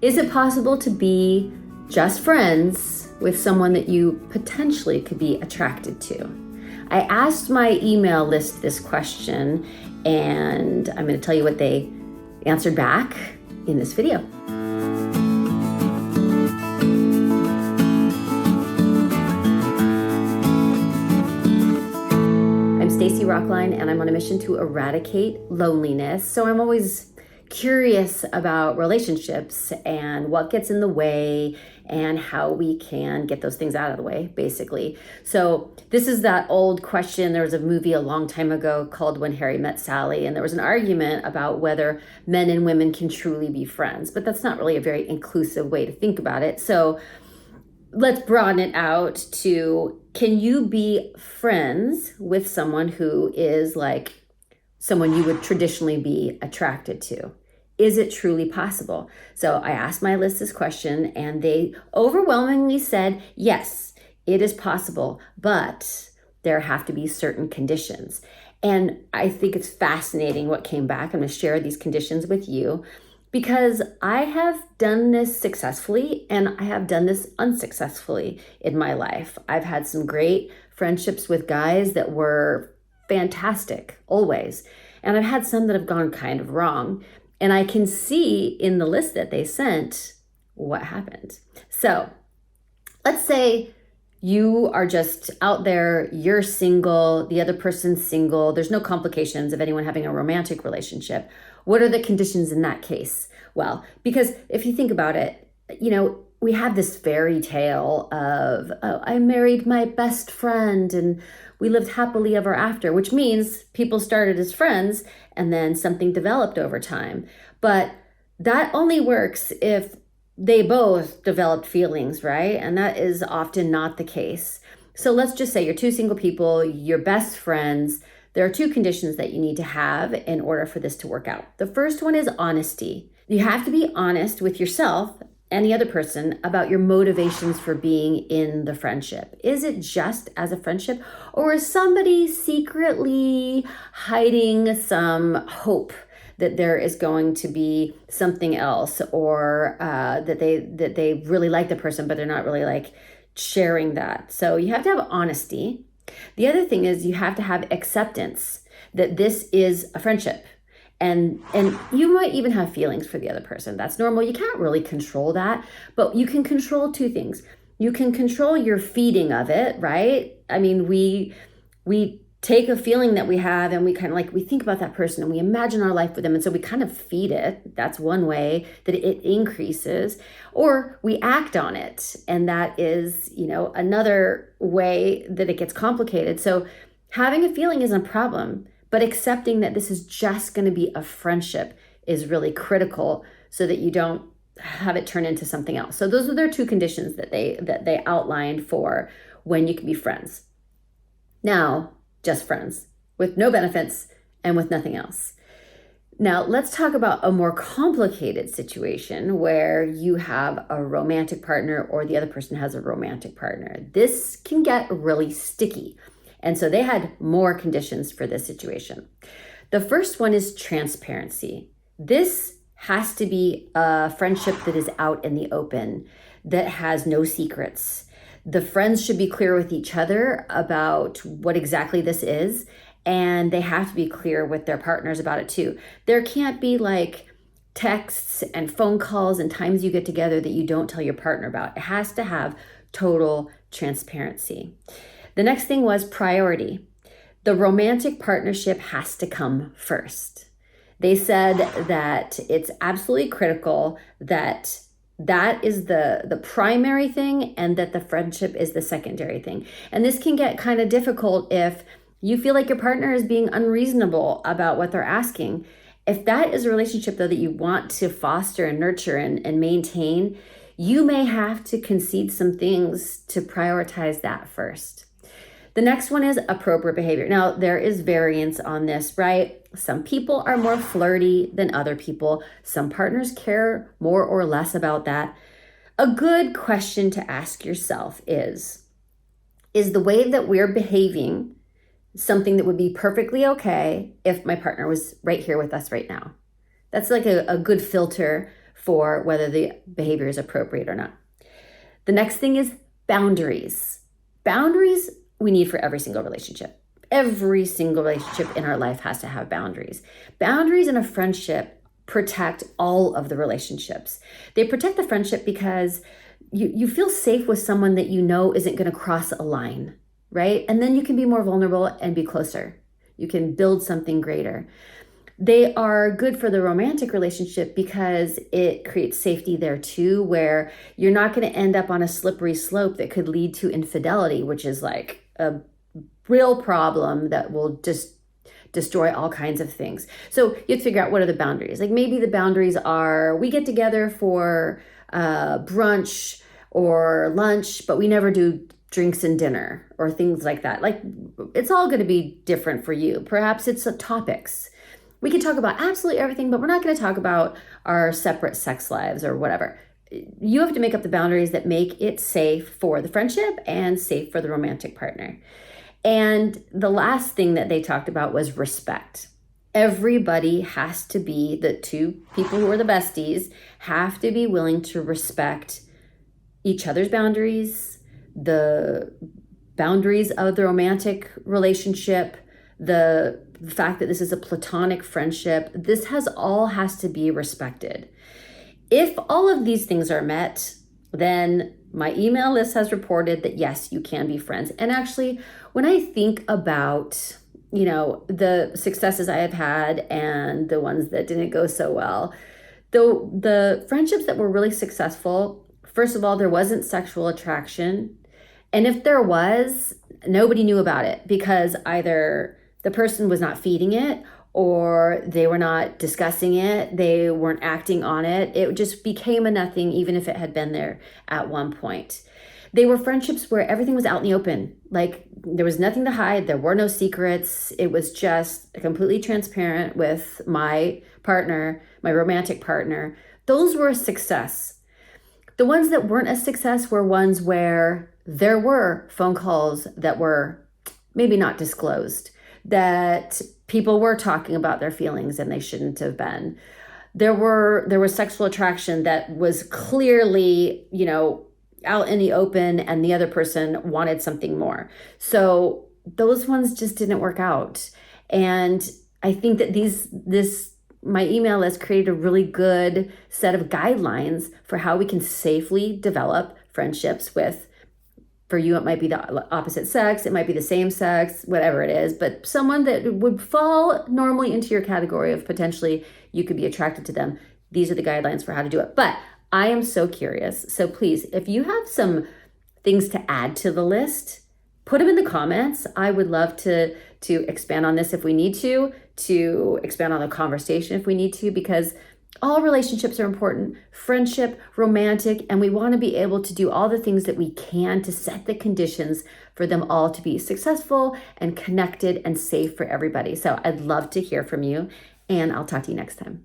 Is it possible to be just friends with someone that you potentially could be attracted to? I asked my email list this question, and I'm going to tell you what they answered back in this video. I'm Stacy Rocklein, and I'm on a mission to eradicate loneliness. So I'm always curious about relationships and what gets in the way and how we can get those things out of the way, basically. So this is that old question. There was a movie a long time ago called When Harry Met Sally, and there was an argument about whether men and women can truly be friends, but that's not really a very inclusive way to think about it. So let's broaden it out to, can you be friends with someone who is like someone you would traditionally be attracted to? Is it truly possible? So I asked my list this question, and they overwhelmingly said, yes, it is possible, but there have to be certain conditions. And I think it's fascinating what came back. I'm going to share these conditions with you because I have done this successfully and I have done this unsuccessfully in my life. I've had some great friendships with guys that were fantastic, always. And I've had some that have gone kind of wrong. And I can see in the list that they sent what happened. So let's say you are just out there, you're single, the other person's single, there's no complications of anyone having a romantic relationship. What are the conditions in that case? Well, because if you think about it, we have this fairy tale of, oh, I married my best friend and we lived happily ever after, which means people started as friends and then something developed over time. But that only works if they both developed feelings, right? And that is often not the case. So let's just say you're two single people, you're best friends. There are two conditions that you need to have in order for this to work out. The first one is honesty. You have to be honest with yourself and the other person about your motivations for being in the friendship. Is it just as a friendship, or is somebody secretly hiding some hope that there is going to be something else, or that they really like the person, but they're not really like sharing that? So you have to have honesty. The other thing is you have to have acceptance that this is a friendship. And you might even have feelings for the other person. That's normal. You can't really control that, but you can control two things. You can control your feeding of it, right? I mean, we take a feeling that we have and we kind of we think about that person and we imagine our life with them. And so we kind of feed it. That's one way that it increases, or we act on it. And that is, another way that it gets complicated. So having a feeling isn't a problem, but accepting that this is just going to be a friendship is really critical so that you don't have it turn into something else. So those are their two conditions that they outlined for when you can be friends. Now, just friends with no benefits and with nothing else. Now, let's talk about a more complicated situation where you have a romantic partner or the other person has a romantic partner. This can get really sticky. And so they had more conditions for this situation. The first one is transparency. This has to be a friendship that is out in the open, that has no secrets. The friends should be clear with each other about what exactly this is, and they have to be clear with their partners about it too. There can't be texts and phone calls and times you get together that you don't tell your partner about. It has to have total transparency. The next thing was priority. The romantic partnership has to come first. They said that it's absolutely critical that is the primary thing and that the friendship is the secondary thing. And this can get kind of difficult if you feel like your partner is being unreasonable about what they're asking. If that is a relationship, though, that you want to foster and nurture and maintain, you may have to concede some things to prioritize that first. The next one is appropriate behavior. Now, there is variance on this, right? Some people are more flirty than other people. Some partners care more or less about that. A good question to ask yourself is the way that we're behaving something that would be perfectly okay if my partner was right here with us right now? That's like a good filter for whether the behavior is appropriate or not. The next thing is boundaries. Boundaries we need for every single relationship. Every single relationship in our life has to have boundaries. Boundaries in a friendship protect all of the relationships. They protect the friendship because you feel safe with someone that you know isn't going to cross a line, right? And then you can be more vulnerable and be closer. You can build something greater. They are good for the romantic relationship because it creates safety there too, where you're not going to end up on a slippery slope that could lead to infidelity, which is like a real problem that will just destroy all kinds of things. So you have to figure out what are the boundaries. Like maybe the boundaries are we get together for brunch or lunch, but we never do drinks and dinner or things like that. Like it's all going to be different for you. Perhaps it's topics. We can talk about absolutely everything, but we're not going to talk about our separate sex lives or whatever. You have to make up the boundaries that make it safe for the friendship and safe for the romantic partner. And the last thing that they talked about was respect. Everybody has to be, the two people who are the besties have to be willing to respect each other's boundaries, the boundaries of the romantic relationship, the fact that this is a platonic friendship. This has to be respected. If all of these things are met, then my email list has reported that yes, you can be friends. And actually, when I think about, the successes I have had and the ones that didn't go so well, the friendships that were really successful, first of all, there wasn't sexual attraction. And if there was, nobody knew about it because either the person was not feeding it or they were not discussing it. They weren't acting on it. It just became a nothing, even if it had been there at one point. They were friendships where everything was out in the open. Like there was nothing to hide. There were no secrets. It was just completely transparent with my partner, my romantic partner. Those were a success. The ones that weren't a success were ones where there were phone calls that were maybe not disclosed, that people were talking about their feelings and they shouldn't have been. There was sexual attraction that was clearly, out in the open and the other person wanted something more. So those ones just didn't work out. And I think that my email list created a really good set of guidelines for how we can safely develop friendships with, for you, it might be the opposite sex, it might be the same sex, whatever it is, but someone that would fall normally into your category of potentially you could be attracted to them. These are the guidelines for how to do it. But I am so curious. So please, if you have some things to add to the list, put them in the comments. I would love to expand on this if we need to expand on the conversation if we need to, because all relationships are important, friendship, romantic, and we want to be able to do all the things that we can to set the conditions for them all to be successful and connected and safe for everybody. So I'd love to hear from you, and I'll talk to you next time.